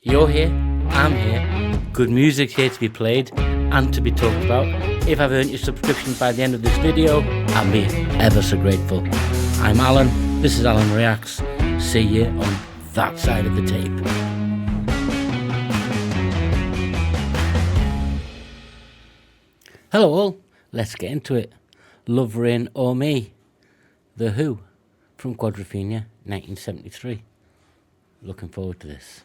You're here, I'm here, good music's here to be played and to be talked about. If I've earned your subscription by the end of this video, I'll be ever so grateful. I'm Alan, this is Alan Reacts. See you on that side of the tape. Hello all, let's get into it. Love, Rain or Me, The Who, from Quadraphenia, 1973. Looking forward to this.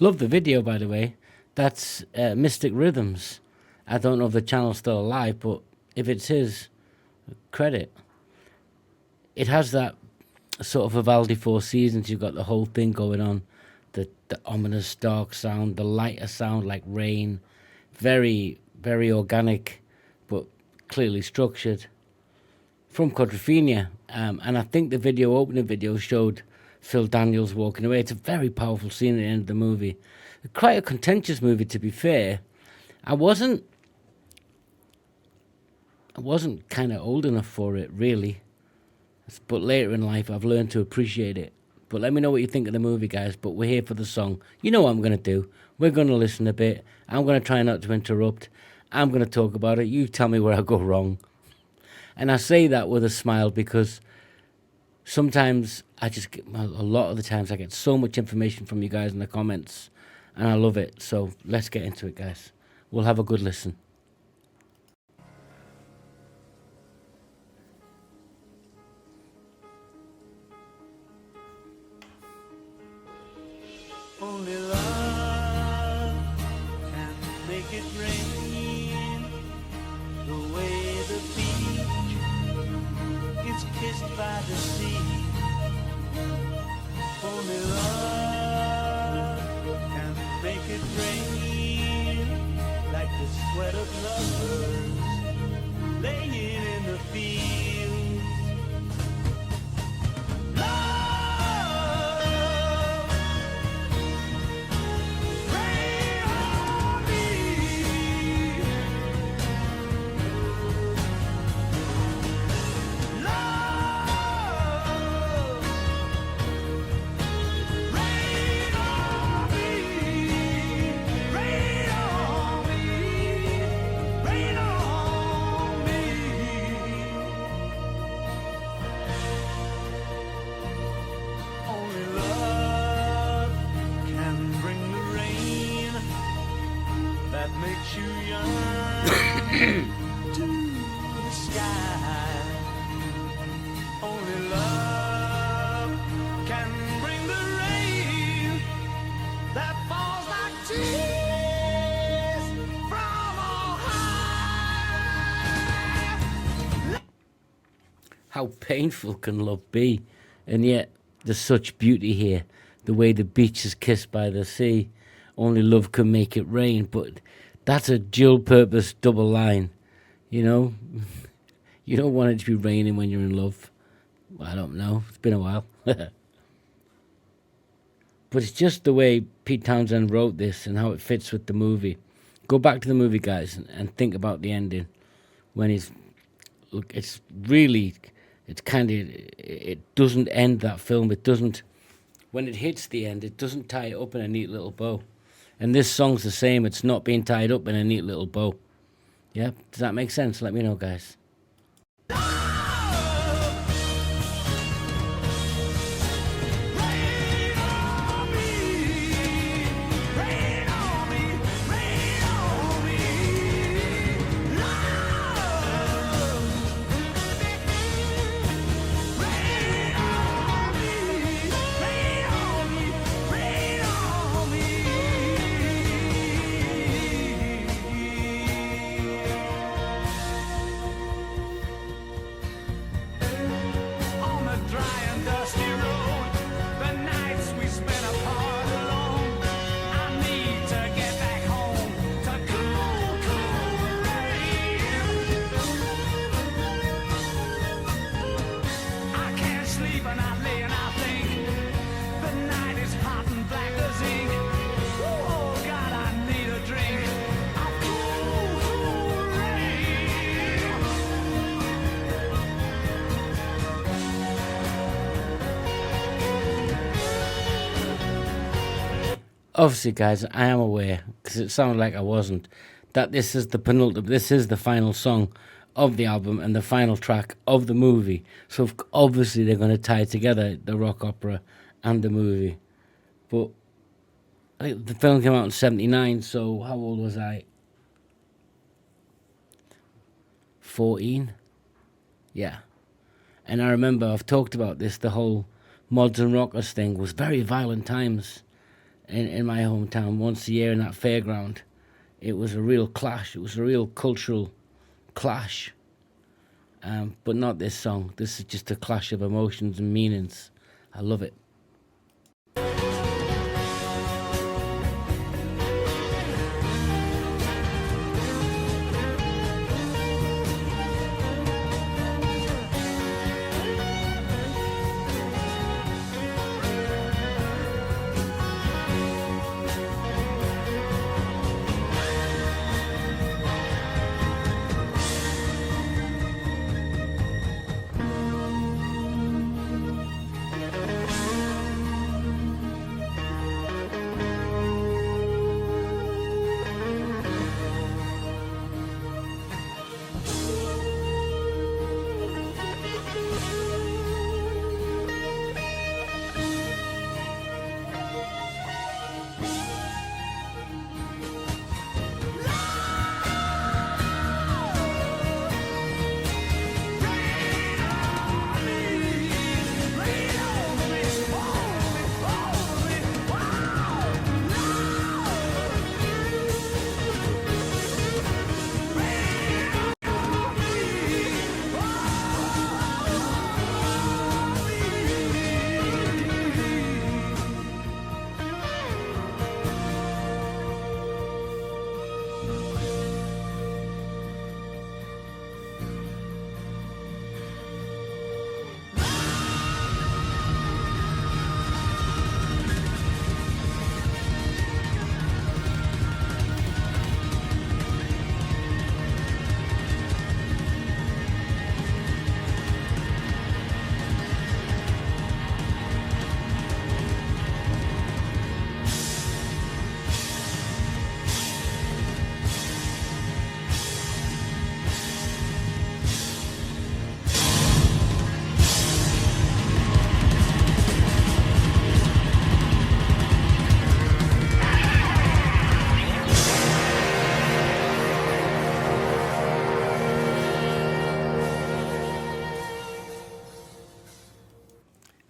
Love the video, by the way. That's Mystic Rhythms. I don't know if the channel's still alive, but if it's his, credit. It has that sort of Vivaldi Four Seasons. You've got the whole thing going on. The ominous dark sound, the lighter sound like rain. Very, very organic, but clearly structured. From Quadraphenia. And I think the opening video showed Phil Daniels walking away. It's a very powerful scene at the end of the movie. Quite a contentious movie, to be fair. I wasn't kind of old enough for it, really. But later in life, I've learned to appreciate it. But let me know what you think of the movie, guys. But we're here for the song. You know what I'm going to do. We're going to listen a bit. I'm going to try not to interrupt. I'm going to talk about it. You tell me where I go wrong. And I say that with a smile because sometimes a lot of the times I get so much information from you guys in the comments, and I love it. So let's get into it, guys. We'll have a good listen. Only love can make it rain the way the beach is kissed by the sea. Only love can make it rain like the sweat of lovers laying in the fields. Love, rain on me. Love, rain on me. Rain on me. Rain on me. Only love can bring the rain that makes you yearn to the sky. Only love can bring the rain that falls like tears from on high. How painful can love be? And yet there's such beauty here. The way the beach is kissed by the sea. Only love can make it rain. But that's a dual purpose double line. You know? You don't want it to be raining when you're in love. I don't know. It's been a while. But it's just the way Pete Townsend wrote this and how it fits with the movie. Go back to the movie, guys, and think about the ending. When he's... Look, it's really... It's kind of... It doesn't end that film. It doesn't... When it hits the end, it doesn't tie it up in a neat little bow. And this song's the same. It's not being tied up in a neat little bow. Yeah? Does that make sense? Let me know, guys. Rain on me. Rain on me. Rain on me. Obviously, guys, I am aware because it sounded like I wasn't. That this is the penultimate. This is the final song of the album and the final track of the movie. So obviously they're going to tie together the rock opera and the movie. But I think the film came out in '79. So how old was I? 14. Yeah. And I remember I've talked about this. The whole mods and rockers thing was very violent times in my hometown. Once a year in that fairground, it was a real clash. It was a real cultural clash. But not this song. This is just a clash of emotions and meanings. I love it.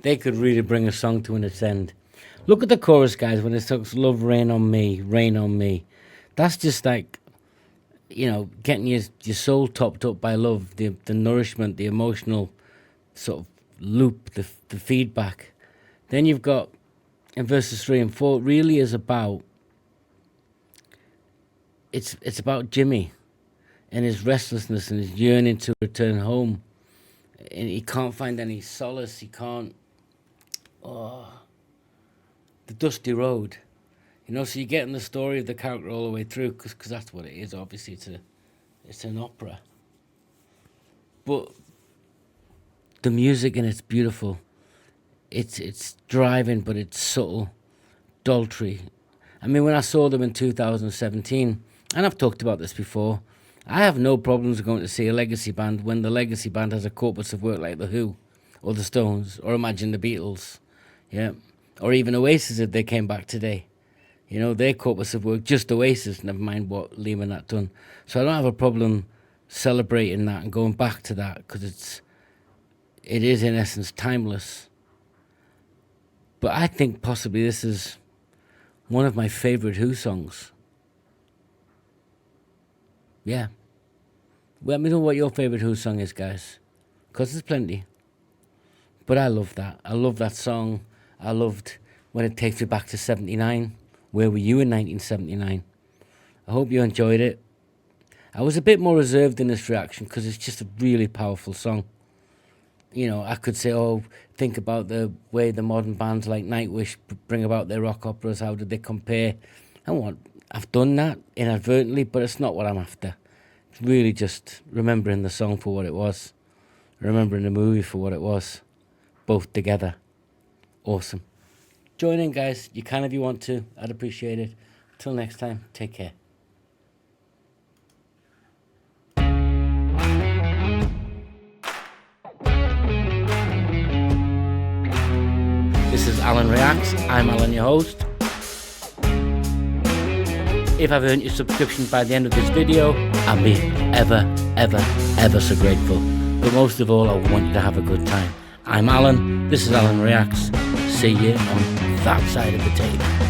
They could really bring a song to an its end. Look at the chorus, guys, when it talks "Love rain on me, rain on me." That's just like, getting your soul topped up by love, the nourishment, the emotional sort of loop, the feedback. Then you've got in verses 3 and 4, it really is about it's about Jimmy and his restlessness and his yearning to return home. And he can't find any solace. He can't. Oh, the dusty road. So you're getting the story of the character all the way through, because that's what it is. Obviously, it's an opera. But the music in it's beautiful. It's driving, but it's subtle, adultery. I mean, when I saw them in 2017, and I've talked about this before, I have no problems going to see a legacy band when the legacy band has a corpus of work like The Who, or The Stones, or imagine the Beatles, yeah, or even Oasis if they came back today. Their corpus of work, just Oasis, never mind what Liam and that done. So I don't have a problem celebrating that and going back to that, because it is in essence timeless. But I think possibly this is one of my favourite Who songs. Yeah. Let me know what your favourite Who song is, guys, because there's plenty. But I love that. I love that song. I loved when it takes me back to '79. Where were you in 1979? I hope you enjoyed it. I was a bit more reserved in this reaction because it's just a really powerful song. I could say, think about the way the modern bands like Nightwish bring about their rock operas. How did they compare? I've done that inadvertently, but it's not what I'm after. It's really just remembering the song for what it was, remembering the movie for what it was, both together. Awesome. Join in, guys. You can if you want to. I'd appreciate it. Till next time, take care. This is Alan Reacts. I'm Alan, your host. If I've earned your subscription by the end of this video, I'll be ever so grateful. But most of all, I want you to have a good time. I'm Alan. This is Alan Reacts. See you on that side of the table.